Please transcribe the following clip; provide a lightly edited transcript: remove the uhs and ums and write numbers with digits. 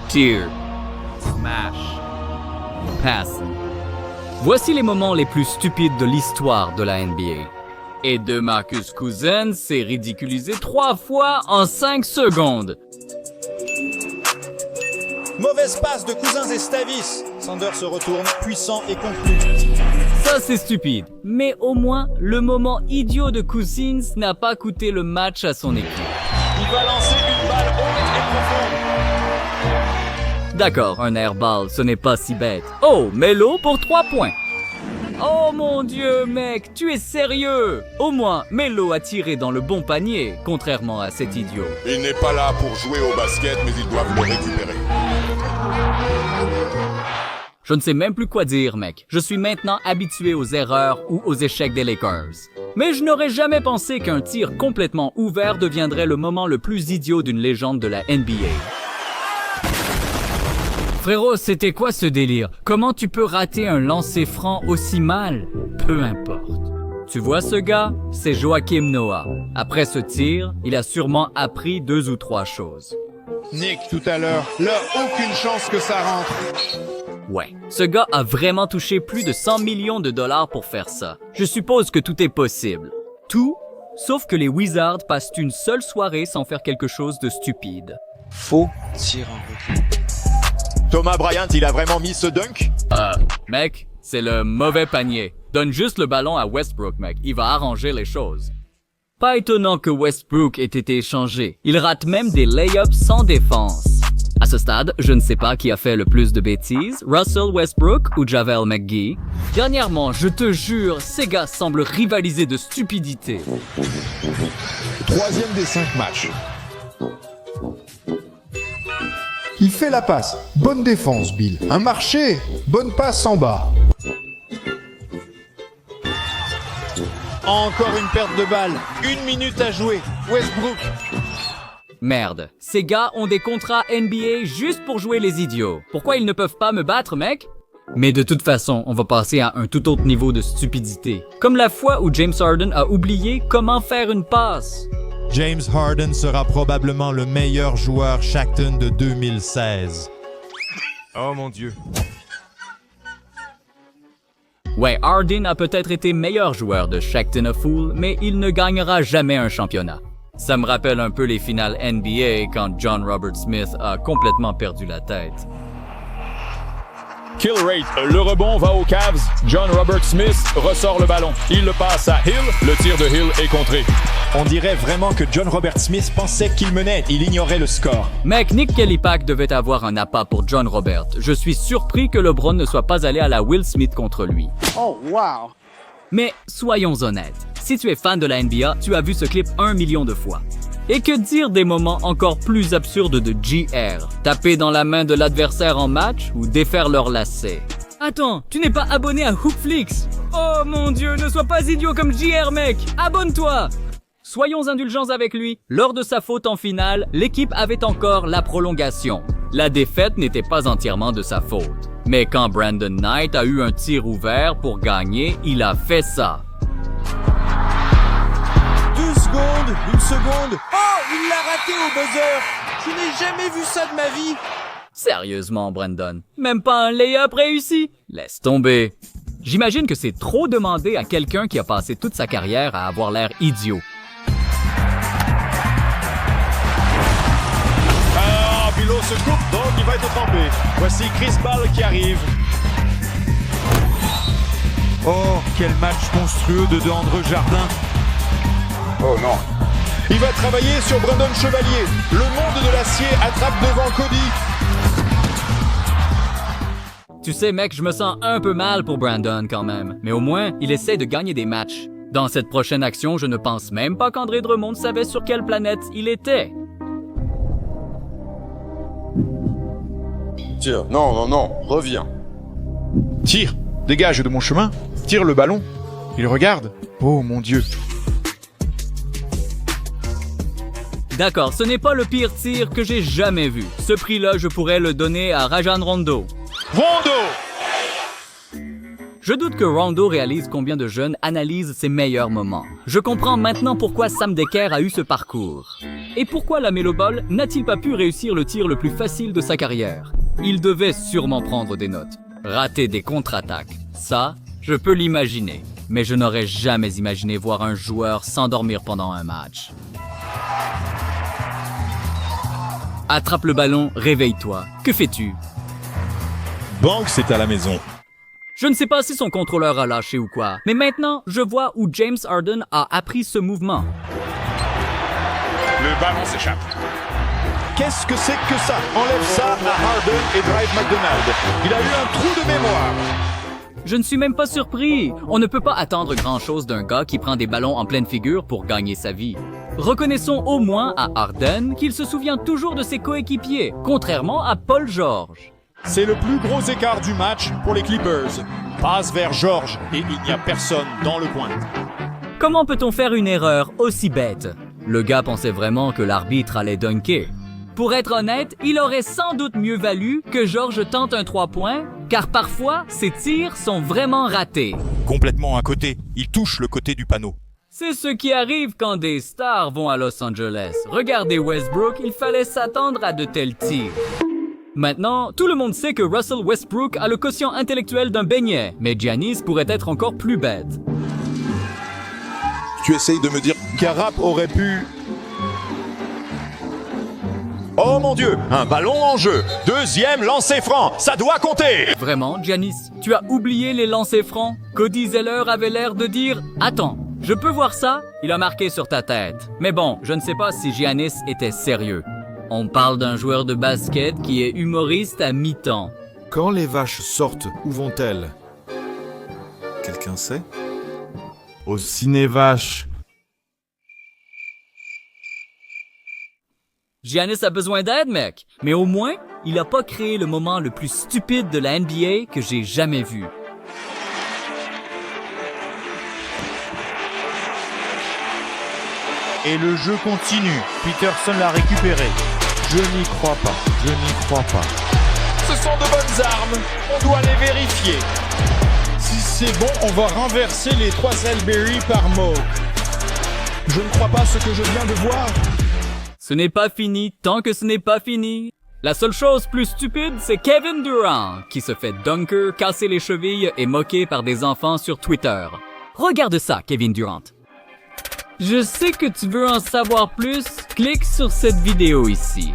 Tir. Smash. Pass. Voici les moments les plus stupides de l'histoire de la NBA. Et DeMarcus Cousins s'est ridiculisé 3 fois en 5 secondes. Mauvaise passe de Cousins et Stavis. Sander se retourne, puissant et conclut. Ça, c'est stupide. Mais au moins, le moment idiot de Cousins n'a pas coûté le match à son équipe. Il va lancer une balle haute et profonde. D'accord, un airball, ce n'est pas si bête. Oh, Melo pour 3 points. Oh mon Dieu, mec, tu es sérieux? Au moins, Melo a tiré dans le bon panier, contrairement à cet idiot. Il n'est pas là pour jouer au basket, mais ils doivent le récupérer. Je ne sais même plus quoi dire, mec. Je suis maintenant habitué aux erreurs ou aux échecs des Lakers. Mais je n'aurais jamais pensé qu'un tir complètement ouvert deviendrait le moment le plus idiot d'une légende de la NBA. Frérot, c'était quoi ce délire? Comment tu peux rater un lancer franc aussi mal? Peu importe. Tu vois ce gars? C'est Joakim Noah. Après ce tir, il a sûrement appris 2 ou 3 choses. Nick, tout à l'heure, là, aucune chance que ça rentre. Ouais, ce gars a vraiment touché plus de 100 millions de dollars pour faire ça. Je suppose que tout est possible. Tout, sauf que les Wizards passent une seule soirée sans faire quelque chose de stupide. Faux tir en recul. Thomas Bryant, il a vraiment mis ce dunk? Mec, c'est le mauvais panier. Donne juste le ballon à Westbrook, mec. Il va arranger les choses. Pas étonnant que Westbrook ait été échangé. Il rate même des lay-ups sans défense. À ce stade, je ne sais pas qui a fait le plus de bêtises, Russell Westbrook ou JaVale McGee. Dernièrement, je te jure, ces gars semblent rivaliser de stupidité. 3e des 5 matchs. Il fait la passe. Bonne défense, Bill. Un marché. Bonne passe en bas. Encore une perte de balle. 1 minute à jouer. Westbrook. Merde, ces gars ont des contrats NBA juste pour jouer les idiots. Pourquoi ils ne peuvent pas me battre, mec? Mais de toute façon, on va passer à un tout autre niveau de stupidité. Comme la fois où James Harden a oublié comment faire une passe. James Harden sera probablement le meilleur joueur Shaqtin de 2016. Oh mon Dieu. Ouais, Harden a peut-être été meilleur joueur de Shaqtin a Fool, mais il ne gagnera jamais un championnat. Ça me rappelle un peu les finales NBA quand John Robert Smith a complètement perdu la tête. Kill rate, le rebond va aux Cavs. John Robert Smith ressort le ballon. Il le passe à Hill. Le tir de Hill est contré. On dirait vraiment que John Robert Smith pensait qu'il menait. Il ignorait le score. Mec, Nick Kellypack devait avoir un appât pour John Robert. Je suis surpris que LeBron ne soit pas allé à la Will Smith contre lui. Oh, wow! Mais soyons honnêtes. Si tu es fan de la NBA, tu as vu ce clip 1 million de fois. Et que dire des moments encore plus absurdes de JR? Taper dans la main de l'adversaire en match ou défaire leur lacet? Attends, tu n'es pas abonné à Hoopflix? Oh mon Dieu, ne sois pas idiot comme JR, mec! Abonne-toi! Soyons indulgents avec lui. Lors de sa faute en finale, l'équipe avait encore la prolongation. La défaite n'était pas entièrement de sa faute. Mais quand Brandon Knight a eu un tir ouvert pour gagner, il a fait ça. 2 secondes, 1 seconde. Oh, il l'a raté au buzzer. Je n'ai jamais vu ça de ma vie. Sérieusement, Brandon, même pas un lay-up réussi? Laisse tomber. J'imagine que c'est trop demandé à quelqu'un qui a passé toute sa carrière à avoir l'air idiot. Alors, Bilo se coupe, donc il va être trempé. Voici Chris Ball qui arrive. Oh, quel match monstrueux de DeAndre Jardin. Oh non. Il va travailler sur Brandon Chevalier. Le monde de l'acier attrape devant Cody. Tu sais, mec, je me sens un peu mal pour Brandon quand même. Mais au moins, il essaie de gagner des matchs. Dans cette prochaine action, je ne pense même pas qu'André Drummond savait sur quelle planète il était. Tiens, non, reviens. Tire. Dégage de mon chemin. Tire le ballon. Il regarde. Oh mon Dieu. D'accord, ce n'est pas le pire tir que j'ai jamais vu. Ce prix-là, je pourrais le donner à Rajon Rondo. Rondo! Je doute que Rondo réalise combien de jeunes analysent ses meilleurs moments. Je comprends maintenant pourquoi Sam Dekker a eu ce parcours. Et pourquoi la Melo Ball n'a-t-il pas pu réussir le tir le plus facile de sa carrière? Il devait sûrement prendre des notes. Rater des contre-attaques. Ça, je peux l'imaginer. Mais je n'aurais jamais imaginé voir un joueur s'endormir pendant un match. Attrape le ballon, réveille-toi. Que fais-tu? Banks est à la maison. Je ne sais pas si son contrôleur a lâché ou quoi, mais maintenant, je vois où James Harden a appris ce mouvement. Le ballon s'échappe. Qu'est-ce que c'est que ça? Enlève ça à Harden et drive McDonald. Il a eu un trou de mémoire. Je ne suis même pas surpris. On ne peut pas attendre grand-chose d'un gars qui prend des ballons en pleine figure pour gagner sa vie. Reconnaissons au moins à Harden qu'il se souvient toujours de ses coéquipiers, contrairement à Paul George. C'est le plus gros écart du match pour les Clippers. Passe vers George et il n'y a personne dans le coin. Comment peut-on faire une erreur aussi bête? Le gars pensait vraiment que l'arbitre allait dunker. Pour être honnête, il aurait sans doute mieux valu que George tente un 3 points, car parfois, ses tirs sont vraiment ratés. Complètement à côté. Il touche le côté du panneau. C'est ce qui arrive quand des stars vont à Los Angeles. Regardez Westbrook, il fallait s'attendre à de tels tirs. Maintenant, tout le monde sait que Russell Westbrook a le quotient intellectuel d'un beignet, mais Giannis pourrait être encore plus bête. Tu essayes de me dire Carap aurait pu... Oh mon Dieu, un ballon en jeu. Deuxième lancer franc, ça doit compter. Vraiment, Giannis, tu as oublié les lancers francs? Cody Zeller avait l'air de dire « Attends, je peux voir ça ?» Il a marqué sur ta tête. Mais bon, je ne sais pas si Giannis était sérieux. On parle d'un joueur de basket qui est humoriste à mi-temps. Quand les vaches sortent, où vont-elles? Quelqu'un sait? Au ciné-vache. Giannis a besoin d'aide, mec. Mais au moins, il n'a pas créé le moment le plus stupide de la NBA que j'ai jamais vu. Et le jeu continue. Peterson l'a récupéré. Je n'y crois pas. Je n'y crois pas. Ce sont de bonnes armes. On doit les vérifier. Si c'est bon, on va renverser les 3 Elberry par Moke. Je ne crois pas ce que je viens de voir. Ce n'est pas fini tant que ce n'est pas fini. La seule chose plus stupide, c'est Kevin Durant, qui se fait dunker, casser les chevilles et moquer par des enfants sur Twitter. Regarde ça, Kevin Durant. Je sais que tu veux en savoir plus, clique sur cette vidéo ici.